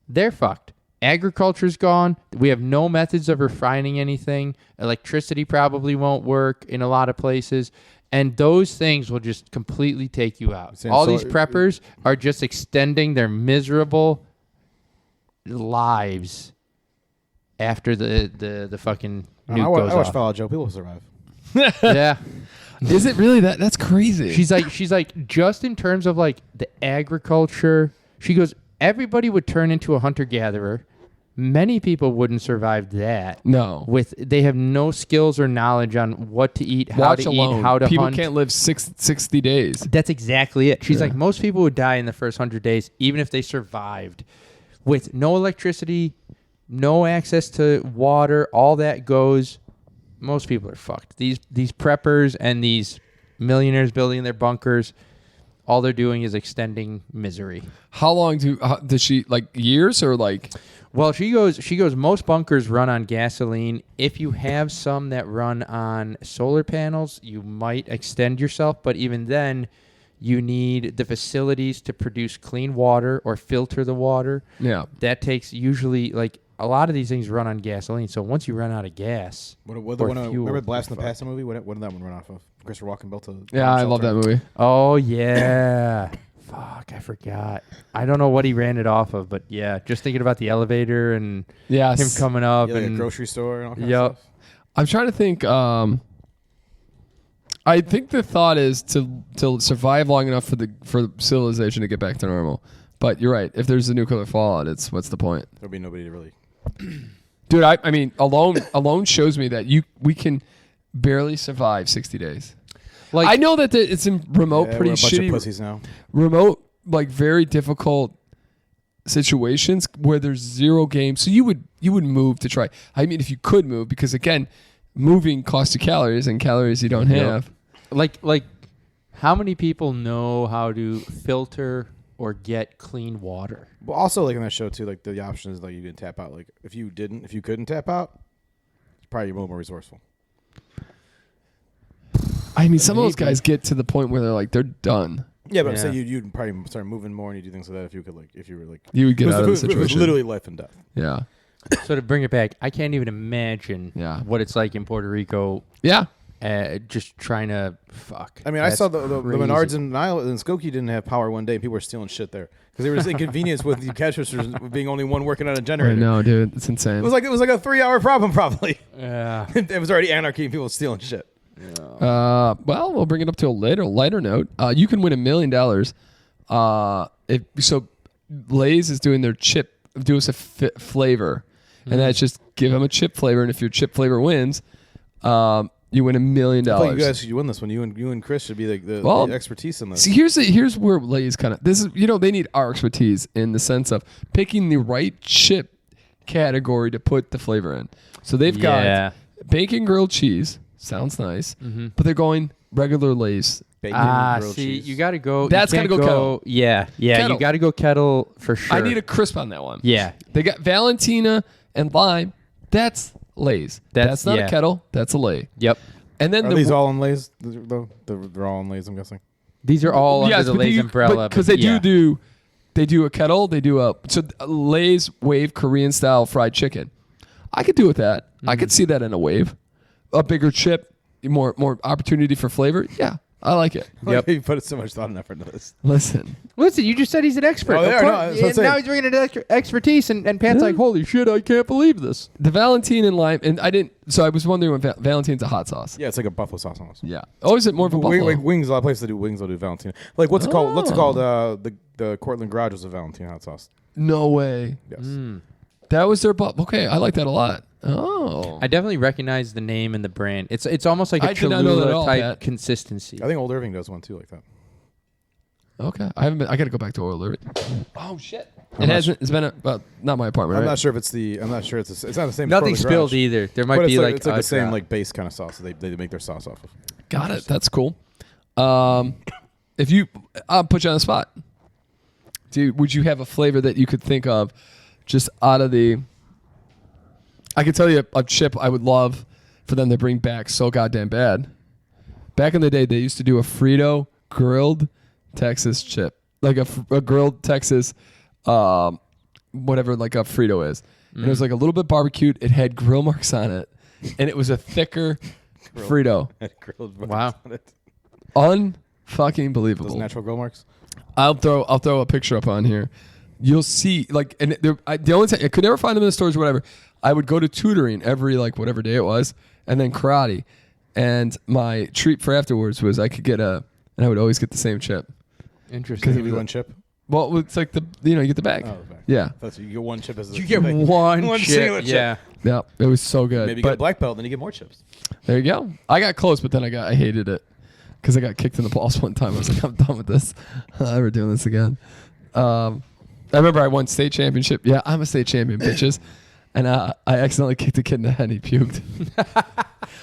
they're fucked. Agriculture's gone. We have no methods of refining anything. Electricity probably won't work in a lot of places. And those things will just completely take you out. All these preppers are just extending their miserable lives after the fucking nuke goes I watch off. Fallout Joe. People survive. Yeah. Is it really that? That's crazy. She's like, just in terms of like the agriculture, she goes, everybody would turn into a hunter-gatherer. Many people wouldn't survive that. No. They have no skills or knowledge on what to eat, how to eat, how to People hunt. can't live 60 days. That's exactly it. She's like, most people would die in the first 100 days, even if they survived. With no electricity, no access to water, all that goes. Most people are fucked. These preppers and these millionaires building their bunkers, all they're doing is extending misery. How long does she, like, years or like? Well, she goes, most bunkers run on gasoline. If you have some that run on solar panels, you might extend yourself, but even then you need the facilities to produce clean water or filter the water. Yeah. That takes usually, like, a lot of these things run on gasoline. So once you run out of gas, remember Blast in the Past movie? What did that one run off of? Christopher Walken built a Yeah, I love that movie. Oh, yeah. Fuck, I forgot. I don't know what he ran it off of, but yeah, just thinking about the elevator and him coming up like and a grocery store and all kinds of stuff. I'm trying to think. I think the thought is to survive long enough for civilization to get back to normal. But you're right. If there's a nuclear fallout, what's the point? There'll be nobody to really. Dude, I mean, alone shows me that we can barely survive 60 days. Like, I know that it's in remote, pretty we're a bunch shitty, of pussies now. Remote, like very difficult situations where there's zero games. So you would move to try. I mean, if you could move, because again, moving costs you calories and calories you don't have. Like, how many people know how to filter or get clean water? Well, also like in that show too, like the option is like you can tap out. Like if you couldn't tap out, it's probably a little more resourceful. I mean, some of those guys get to the point where they're done. Yeah, but I'm saying you'd probably start moving more and you do things like that if you were like you would get out of the situation. It was literally life and death. Yeah. So to bring it back, I can't even imagine what it's like in Puerto Rico. Yeah. Just trying to fuck. I mean, I saw the Menards in Skokie didn't have power one day, and people were stealing shit there because there was inconvenience with the cash registers being only one working on a generator. I know, dude, it's insane. It was like a 3-hour problem, probably. Yeah, it was already anarchy and people stealing shit. Yeah. Well, we'll bring it up to a lighter note. You can win $1 million. Lay's is doing their chip, do us a flavor, and that's just give them a chip flavor, and if your chip flavor wins, you win $1 million. I thought you guys should win this one. You and Chris should be the expertise in this. See, here's where Lay's kind of they need our expertise in the sense of picking the right chip category to put the flavor in. So they've got bacon grilled cheese. Sounds nice, but they're going regular Lay's. Bacon grilled cheese. You got to go. That's got to go kettle. Yeah, kettle. You got to go kettle for sure. I need a crisp on that one. Yeah, they got Valentina and lime. That's Lay's. That's not a kettle. That's a Lay. Yep. And then are these all in Lay's? They're all in Lay's, I'm guessing. These are all under the Lay's umbrella because they do a kettle. They do Lay's wave Korean style fried chicken. I could do with that. I could see that in a wave. A bigger chip, more opportunity for flavor. Yeah, I like it. Yep. You put so much thought and effort into this. Listen, you just said he's an expert. Oh, now he's bringing in expertise, and Pat's like, holy shit, I can't believe this. The Valentine and lime, and I didn't. So I was wondering when Valentine's a hot sauce. Yeah, it's like a buffalo sauce almost. Yeah. Oh, is it more of a buffalo? Like wings, a lot of places that do wings will do Valentine. Like what's it called? What's it called? The Cortland Garage was a Valentine hot sauce. No way. Yes. That was their Okay, I like that a lot. Oh. I definitely recognize the name and the brand. It's almost like a did not know that at all, Cholula type Pat. consistency. I think Old Irving does one too like that. Okay, I haven't been. I got to go back to Oil Irving. Oh shit! It's been not my apartment. I'm right? not sure if it's the. I'm not sure it's not the same. Nothing spilled either. There might be it's like the same like base kind of sauce that they make their sauce off of. Got it. That's cool. If you, I'll put you on the spot. Dude, would you have a flavor that you could think of just out of the... I could tell you a chip I would love for them to bring back so goddamn bad. Back in the day, they used to do a Frito grilled Texas chip. Like a grilled Texas, whatever like a Frito is. And it was like a little bit barbecued. It had grill marks on it. And it was a thicker Frito. Wow. Unfucking believable. Those natural grill marks? I'll throw a picture up on here. You'll see, like, and the only time I could never find them in the stores or whatever. I would go to tutoring every like whatever day it was, and then karate. And my treat for afterwards was I could get and I would always get the same chip. Interesting. Give you one chip? Well, it's like you get the bag. Oh, the bag. Yeah. That's you get one chip as a You get thing. one singular chip. Yeah. Yeah. It was so good. Maybe you get a black belt, then you get more chips. There you go. I got close, but then I hated it because I got kicked in the balls one time. I was like, I'm done with this. I'm never doing this again. I remember I won state championship. Yeah, I'm a state champion, bitches. And I accidentally kicked a kid in the head and he puked.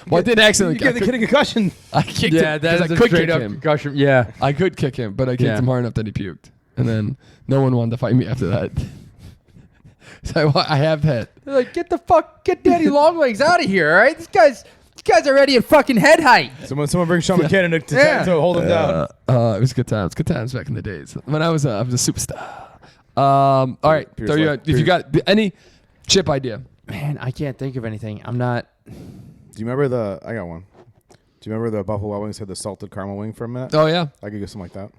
Well, I didn't accidentally. You gave the kid a concussion. I kicked him. Yeah, that because is I a could straight kick up him. concussion. Yeah. I could kick him, but I kicked him hard enough that he puked. And then no one wanted to fight me after that. So I have hit. They're like, get Daddy Longlegs out of here, all right? These guys are already at fucking head height. Someone bring Sean McKinnon to hold him down. It was good times. Good times back in the days when I was a superstar. All right, if you got any chip idea. Man, I can't think of anything. I'm not. Do you remember I got one. Do you remember the Buffalo Wild Wings had the salted caramel wing for a minute? Oh yeah. I could get something like that.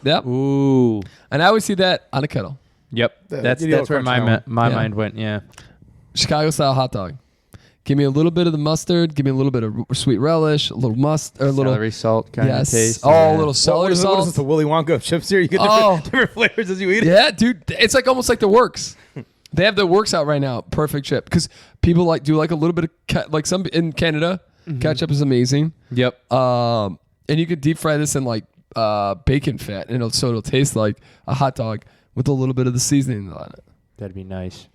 Yep. Ooh. And I always see that on a kettle. Yep. That's where my mind went. Yeah. Chicago style hot dog. Give me a little bit of the mustard. Give me a little bit of sweet relish. A little a little celery salt kind of taste. Oh, a little celery salt. What is this, the Willy Wonka of chips here? You get different flavors as you eat it. Yeah, dude. It's like almost like the works. They have the works out right now. Perfect chip because people do a little bit of like some in Canada. Mm-hmm. Ketchup is amazing. Yep. And you could deep fry this in like bacon fat, and it'll taste like a hot dog with a little bit of the seasoning on it. That'd be nice.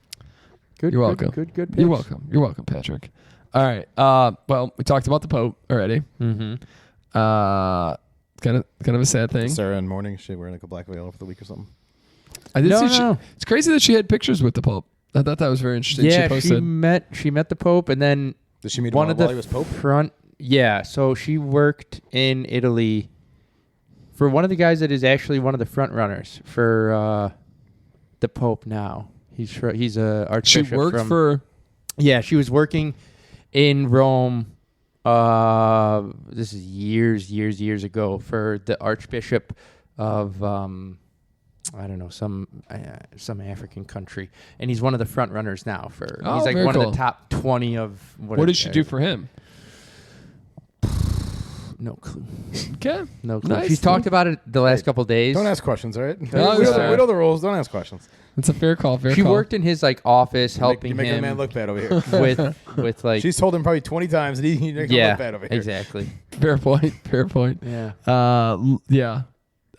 Good. You're welcome. Good. You're welcome. You're welcome, Patrick. All right. Well, we talked about the Pope already. Mm-hmm. Kind of a sad thing. Sarah in mourning, she wearing like a black veil for the week or something. I did see. No. It's crazy that she had pictures with the Pope. I thought that was very interesting. Yeah, she posted. she met the Pope, and then Did she meet one him of the while he was Pope? front. Yeah, so she worked in Italy for one of the guys that is actually one of the front runners for the Pope now. He's a archbishop. She worked for. Yeah, she was working in Rome. This is years ago for the Archbishop of I don't know, some African country, and he's one of the front runners now for. He's like one of the top 20 of. What did she do for him? No clue. Okay. No clue. Nice. She's talked about it the last couple days. Don't ask questions, all right? No, we it's fair. know the rules. Don't ask questions. It's a fair call. She worked in his like office, You're helping making him the man look bad over here. with like. She's told him probably 20 times, and he makes him look bad over here. Exactly. Fair point. Yeah. Yeah.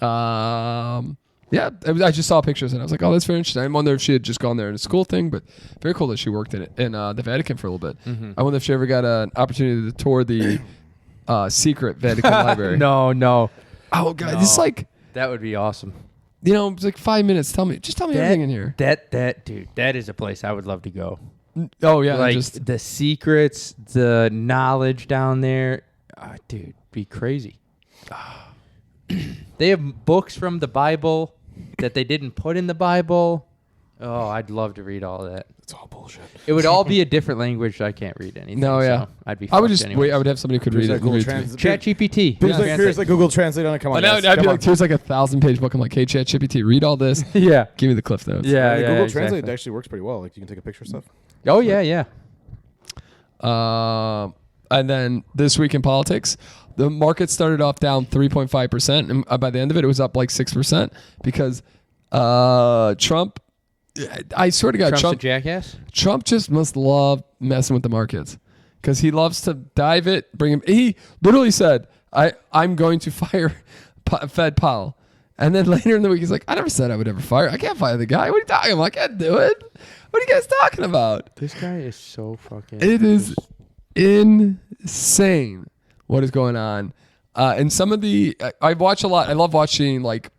Yeah. I just saw pictures and I was like, oh, that's very interesting. I wonder if she had just gone there in a school thing, but very cool that she worked in it in the Vatican for a little bit. Mm-hmm. I wonder if she ever got an opportunity to tour the secret Vatican library. No. Oh God, this is like, That would be awesome. it's like 5 minutes. Tell me everything in here. That dude, that is a place I would love to go. Oh yeah, Like just the secrets, the knowledge down there, dude, be crazy. They have books from the Bible that they didn't put in the Bible. Oh, I'd love to read all of that. It's all bullshit. It would all be a different language. I can't read anything. No, yeah. So I'd be. I would fucked just anyways. wait. I would have somebody who could read it. Google Read it to me. Translate. ChatGPT. Here's like Google Translate on it. Come on, I'd guys. be Come like, here's like a 1,000-page book. I'm like, hey, ChatGPT, read all this. Yeah. Give me the cliff notes. Yeah. Google exactly. Translate actually works pretty well. Like you can take a picture of stuff. Oh yeah. And then this week in politics, the market started off down 3.5%, and by the end of it, it was up like 6% because Trump. I swear to God, Trump's a jackass. Trump just must love messing with the markets because he loves to dive it, bring him. He literally said, "I'm going to fire Fed Powell," and then later in the week, he's like, "I never said I would ever fire. I can't fire the guy. What are you talking about? I can't do it. What are you guys talking about?" This guy is so fucking. It is insane what is going on. And some of the I watch a lot. I love watching like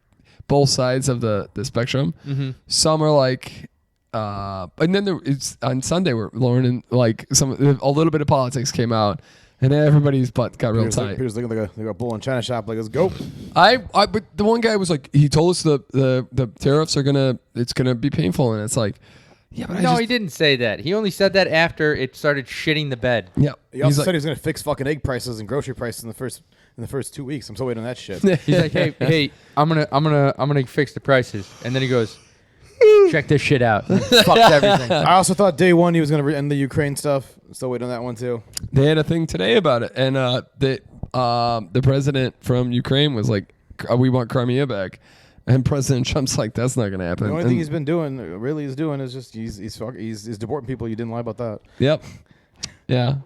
both sides of the spectrum. Mm-hmm. Some are like, and then it's on Sunday we're learning like a little bit of politics came out, and everybody's butt got real tight. Peter's looking like a bull in China shop. Like, let's go. But the one guy was like, he told us the tariffs it's gonna be painful, and it's like, yeah, but he didn't say that. He only said that after it started shitting the bed. Yeah, He also said he was gonna fix fucking egg prices and grocery prices in the first 2 weeks. I'm so waiting on that shit. He's like, hey, I'm gonna fix the prices, and then he goes, check this shit out. Fucked everything. I also thought day one he was gonna end the Ukraine stuff. Still waiting on that one too. They had a thing today about it, and the president from Ukraine was like, "We want Crimea back," and President Trump's like, "That's not gonna happen." The only thing he's been doing, is just he's deporting people. You didn't lie about that. Yep. Yeah.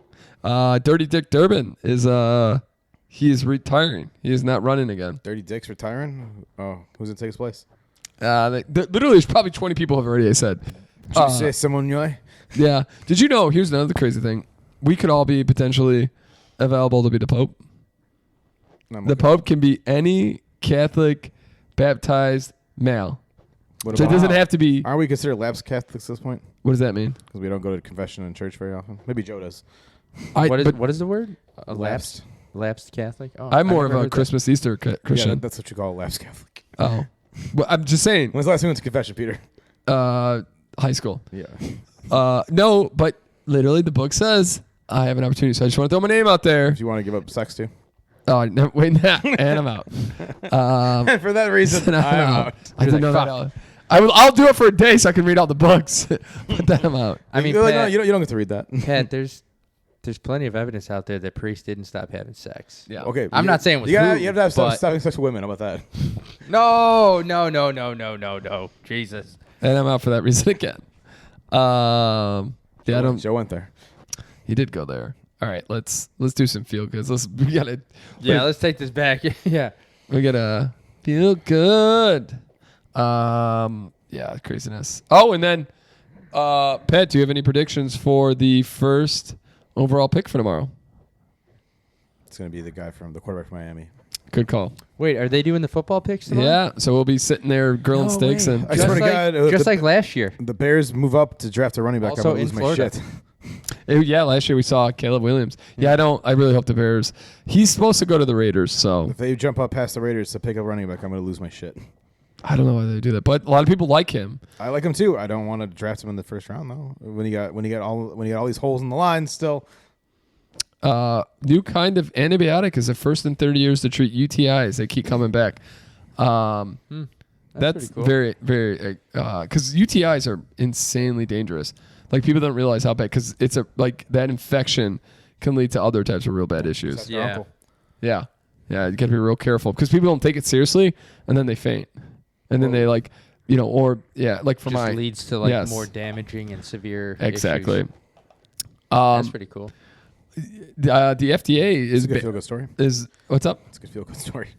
Dirty Dick Durbin is he is retiring. He is not running again. Dirty Dick's retiring. Oh, who's it takes place? Literally, there's probably 20 people have already said. Did you say someone you like? Yeah. Did you know? Here's another crazy thing. We could all be potentially available to be the Pope. The Pope can be any Catholic baptized male. So it doesn't have to be. Aren't we considered lapsed Catholics at this point? What does that mean? Because we don't go to confession in church very often. Maybe Joe does. What is the word? A Lapsed. Lapsed Catholic? Oh, I'm more of a Christmas Easter Christian. Yeah, that's what you call a lapsed Catholic. Oh. Well, I'm just saying. When's the last time you went to confession, Peter? High school. Yeah. No, but literally the book says I have an opportunity, so I just want to throw my name out there. If you want to give up sex too. Oh, no, wait, nah, and I'm out. And for that reason, I'm out. I didn't know that. I'll do it for a day so I can read all the books, but then I'm out. I mean, Pat, Pat, you don't get to read that. Pat, there's plenty of evidence out there that priests didn't stop having sex. Yeah. Okay. I'm not saying it was you who, have to have but- stopping sex with women. How about that? No. Jesus. And I'm out for that reason again. Yeah, I don't. Joe went there. He did go there. All right, let's do some feel goods. Let's take this back. Yeah. We gotta feel good. Yeah, craziness. Oh, and then, Pat, do you have any predictions for the first overall pick for tomorrow? It's gonna be the guy from the quarterback from Miami. Good call. Wait, are they doing the football picks tomorrow? Yeah, so we'll be sitting there grilling No steaks way. and. I swear to God, Just like last year. the Bears move up to draft a running back. Also I'm gonna in lose my Florida. shit. Yeah, last year we saw Caleb Williams. Yeah, I really hope the Bears. He's supposed to go to the Raiders, so If they jump up past the Raiders to pick up running back, I'm gonna lose my shit. I don't know why they do that. But a lot of people like him. I like him too. I don't want to draft him in the first round though. When you got all these holes in the line still. New kind of antibiotic is the first in 30 years to treat UTIs. They keep coming back. That's pretty cool. very, very, because UTIs are insanely dangerous. Like people don't realize how bad, because it's that infection can lead to other types of real bad issues. That's my uncle. Yeah. Yeah. You got to be real careful because people don't take it seriously and then they faint. And then they like for Just my leads to yes. more damaging and severe Exactly. issues. That's pretty cool. The FDA It's a good feel good story. is what's up? It's a good feel good story.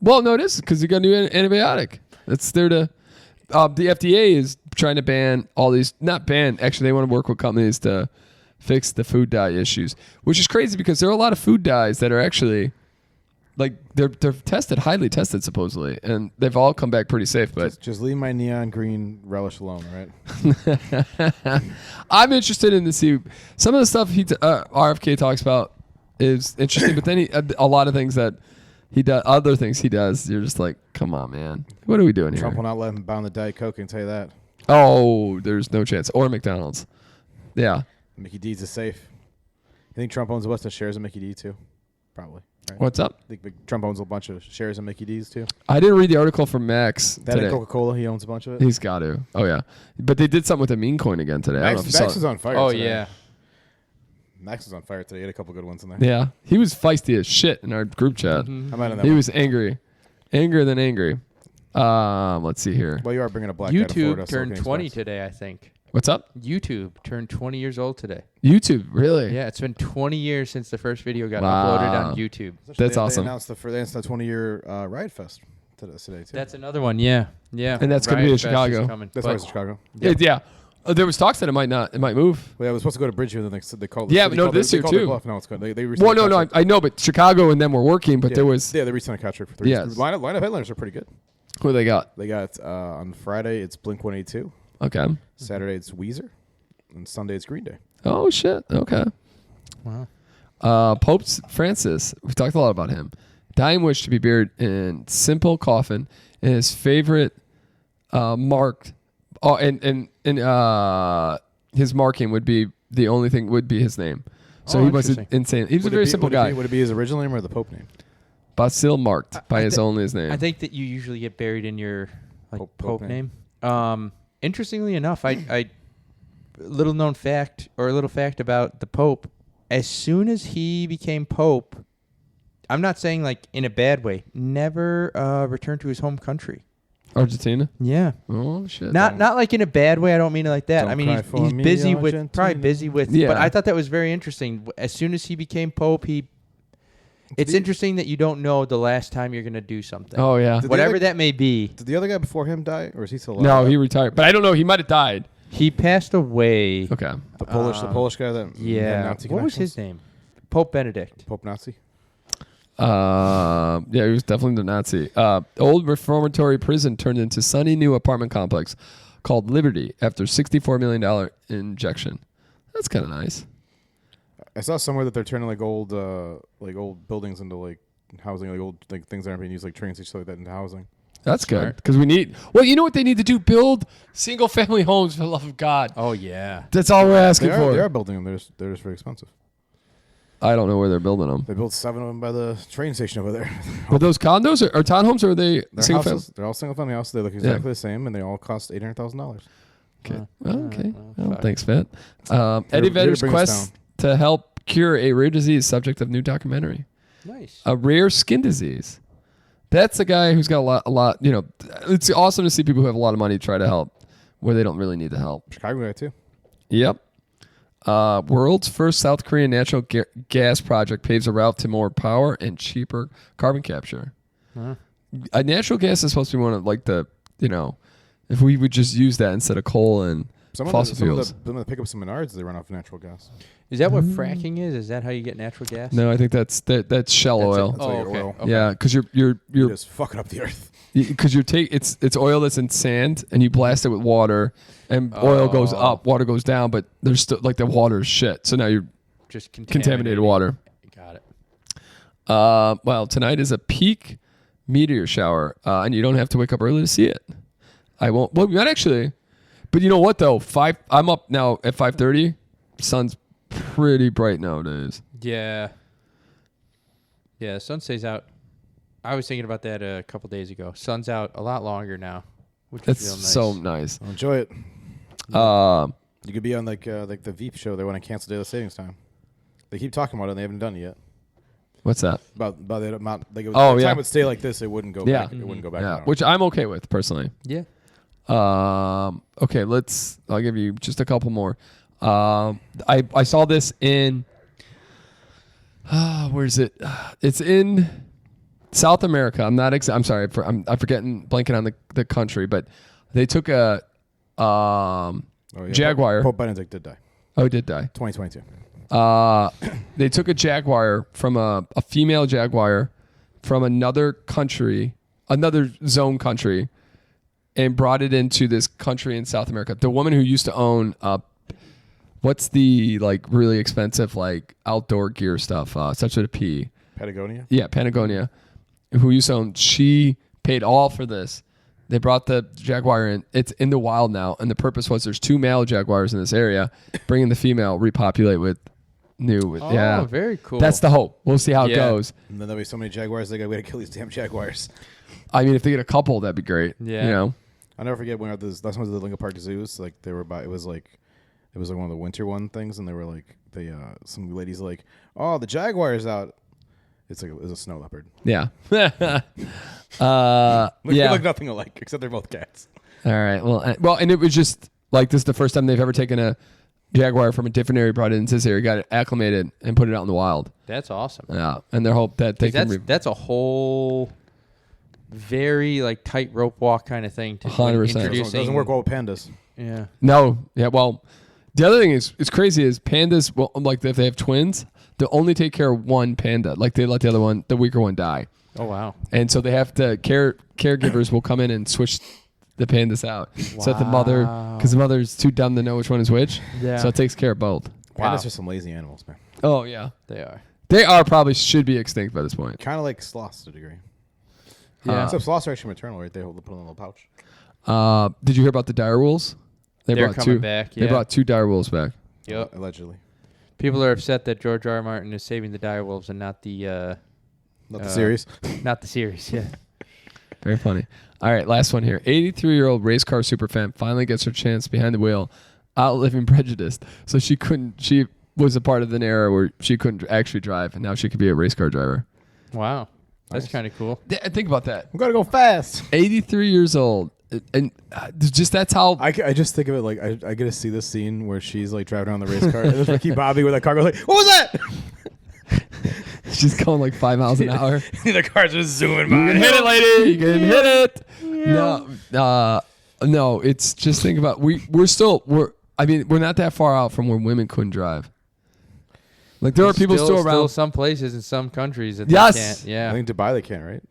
Well, no, it is because you got a new antibiotic. It's there to. The FDA is trying to ban all these. Not ban. Actually, they want to work with companies to fix the food dye issues, which is crazy because there are a lot of food dyes that are actually they're highly tested supposedly, and they've all come back pretty safe. But Just leave my neon green relish alone, right? I'm interested in to see some of the stuff RFK talks about is interesting, but then a lot of things that he does, other things he does, you're just like, come on, man, what are we doing Trump here? will not let him bound the Diet Coke, I can tell you that. Oh, there's no chance. Or McDonald's. Yeah. Mickey D's is safe. You think Trump owns a bunch of shares of Mickey D too? Probably. Right? What's up? I think Trump owns a bunch of shares of Mickey D's too. I didn't read the article from Max That today. and Coca-Cola, he owns a bunch of it. He's got to. Oh yeah, but they did something with the meme coin again today. I don't know if you Max saw is it. on fire. Oh, today. yeah. Max is on fire today. He had a couple good ones in there. Yeah, he was feisty as shit in our group chat. Mm-hmm. I'm out of that He one. was angrier than angry. Let's see here. Well, you are bringing a black guy to Florida. YouTube so what turned can you 20 expect? today, I think. What's up? YouTube turned 20 years old today. YouTube, really? Yeah, it's been 20 years since the first video got Wow. uploaded on YouTube. That's awesome. They announced the 20-year Riot Fest today too. That's another one, yeah. And that's gonna be Riot in Fest is Chicago. coming. That's But why it's in Chicago. Yeah. There was talks that it might move. Well, yeah, it was supposed to go to Bridgeview, and then they called it. Yeah, but no, this year, too. No, it's good. They recently Well, no, I know, but Chicago and them were working, but there was. Yeah, they recently contract for 3 Yes. years. Line of headliners are pretty good. Who they got? They got on Friday it's Blink-182. Okay. Saturday it's Weezer, and Sunday it's Green Day. Oh shit. Okay. Wow. Pope Francis. We've talked a lot about him. Dying wish to be buried in simple coffin, and his favorite marked. Oh, and his marking would be the only thing would be his name. So he was insane. He was a very simple guy. Would it be his original name or the Pope name? Basil marked by his name. I think that you usually get buried in your Pope name. Interestingly enough, I little known fact or a little fact about the Pope. As soon as he became Pope, I'm not saying like in a bad way, never returned to his home country. Argentina? Yeah. Oh shit. Not like in a bad way. I don't mean it like that. Don't I mean cry he's for me, busy with Argentina. probably busy with. Yeah. But I thought that was very interesting. As soon as he became Pope, it's interesting that you don't know the last time you're going to do something. Oh yeah. Whatever that may be. Did the other guy before him die, or is he still alive? No, he retired. But I don't know. He might have died. He passed away. Okay. The Polish guy that had Yeah. Nazi What was connections? his name? Pope Benedict. Pope Nazi. Yeah, he was definitely the Nazi. Old reformatory prison turned into sunny new apartment complex called Liberty after $64 million injection. That's kind of nice. I saw somewhere that they're turning like old buildings into like housing, like old like things that aren't being used, like train stations like that, into housing. That's good because we need. Well, you know what they need to do? Build single family homes for the love of God. Oh yeah. That's all we're asking They for. are building them. They're just very expensive. I don't know where they're building them. They built 7 of them by the train station over there. Are those condos or townhomes or are they They're single houses. family? They're all single family houses. They look exactly the same, and they all cost $800,000. Okay. Okay. Well, fuck. thanks, Matt. Eddie Vedder's bring us quest to help cure a rare disease, subject of new documentary. Nice. A rare skin disease. That's a guy who's got a lot. You know, it's awesome to see people who have a lot of money try to help where they don't really need the help. Chicago guy too. Yep. World's first South Korean natural gas project paves a route to more power and cheaper carbon capture. Natural gas is supposed to be one of like the, you know, if we would just use that instead of coal and fossil fuels. Some of the pickups, some Menards, they run off natural gas. Is that what fracking is? Is that how you get natural gas? No, I think that's shell oil. That's how you get okay. oil. Okay. Yeah, because you're Just fucking up the earth. because it's oil that's in sand and you blast it with water and oil goes up, water goes down, but there's still like the water is shit. So now you're Just contaminated water. Got it. Well, tonight is a peak meteor shower, and you don't have to wake up early to see it. I won't. Well, not actually. But you know what though? I'm up now at 5:30. Sun's pretty bright nowadays. Yeah. Yeah, the sun stays out. I was thinking about that a couple days ago. Sun's out a lot longer now, which It's is real nice. so nice. I'll enjoy it. You could be on like the Veep show. They want to cancel daylight savings time. They keep talking about it, and they haven't done it yet. What's that? About the amount. Like, Oh, the yeah. time would stay like this. It wouldn't go back. It wouldn't go back. Yeah, an hour. which I'm okay with personally. Yeah. Okay, I'll give you just a couple more. I saw this in where is it? It's in South America. I'm sorry I'm forgetting, blanking on the country, but they took a jaguar. Pope Benedict did die. Oh, he did die. 2022. They took a jaguar from a female jaguar from another country, another zone country, and brought it into this country in South America. The woman who used to own what's the like really expensive like outdoor gear stuff? Such with a P. Patagonia. Yeah, Patagonia. Who used to own? She paid all for this. They brought the jaguar in. It's in the wild now, and the purpose was there's 2 male jaguars in this area. Bringing the female, repopulate with new. Oh, very cool. That's the hope. We'll see how it goes. And then there'll be so many jaguars. We gotta kill these damn jaguars. I mean, if they get a couple, that'd be great. Yeah. You know. I'll never forget when last time I was at the Lincoln Park Zoos. Like they were by. It was like one of the winter one things, and they were like some ladies like, oh, the jaguar's out. It was a snow leopard. Yeah. They yeah. look nothing alike, except they're both cats. All right. Well, and it was just like this is the first time they've ever taken a jaguar from a different area, brought it into this area, got it acclimated, and put it out in the wild. That's awesome. Yeah, and their hope that they can. That's a whole very like tightrope walk kind of thing to 100%. introducing. Doesn't work well with pandas. Yeah. No. Yeah. Well, the other thing is, it's crazy is pandas. Well, like if they have twins, they'll only take care of one panda. Like they let the other one, the weaker one, die. Oh, wow. And so they have to caregivers will come in and switch the pandas out. So that the mother, because the mother's too dumb to know which one is which. Yeah. So it takes care of both. Pandas are some lazy animals, man. Oh yeah, They are. they are probably should be extinct by this point. Kind of like sloths to a degree. Yeah. Except sloths are actually maternal, right? They put in a little pouch. Did you hear about the dire wolves? They're coming back. Yeah. They brought 2 dire wolves back. Yep. Allegedly. People are upset that George R. R. Martin is saving the direwolves and not the Not the series. not the series. Yeah. Very funny. All right, last one here. 83-year-old race car superfan finally gets her chance behind the wheel, outliving prejudice. So she was a part of an era where she couldn't actually drive, and now she could be a race car driver. Wow. That's Nice. kind of cool. Think about that. I'm gonna go fast. 83 years old, and just that's how. I just think of it like I get to see this scene where she's like driving around the race car, and there's Ricky Bobby with that car goes like, "What was that?" She's going like 5 miles an hour. The cars are zooming by. You can hit it, lady. You can hit it. No. It's just think about we're not that far out from when women couldn't drive. Like there are people still around. some places in some countries that Yes. they can't. I Yeah. think Dubai they can't, right?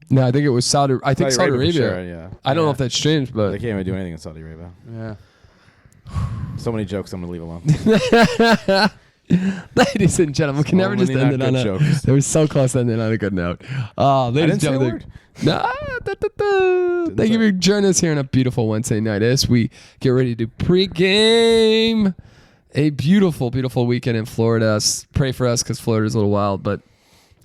No, I think it was Saudi. I think Saudi for Arabia. sure, yeah. I don't know Yeah. if that's changed, They but can't even do anything in Saudi Arabia. Yeah. So many jokes I'm gonna leave alone. ladies and gentlemen, we can never just many end it not on good a. jokes. They were so close to ending on a good note. Ladies and didn't say a gentlemen. word. Thank you for joining us here on a beautiful Wednesday night as we get ready to pregame a beautiful, beautiful weekend in Florida. Pray for us because Florida's a little wild, but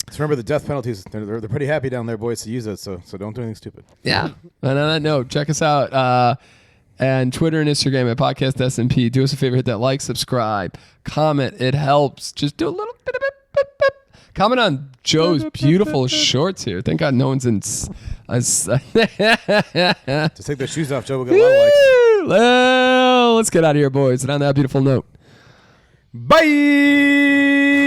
Just remember the death penalties. They're pretty happy down there, boys, to use it. So don't do anything stupid. yeah. And on that note, check us out and Twitter and Instagram at Podcast SMP. Do us a favor, hit that like, subscribe, comment. It helps. Just do a little bit of it. Comment on Joe's beautiful shorts here. Thank God no one's in. Just take their shoes off, Joe. We'll get a lot of likes. Well, let's get out of here, boys. And on that beautiful note. Bye.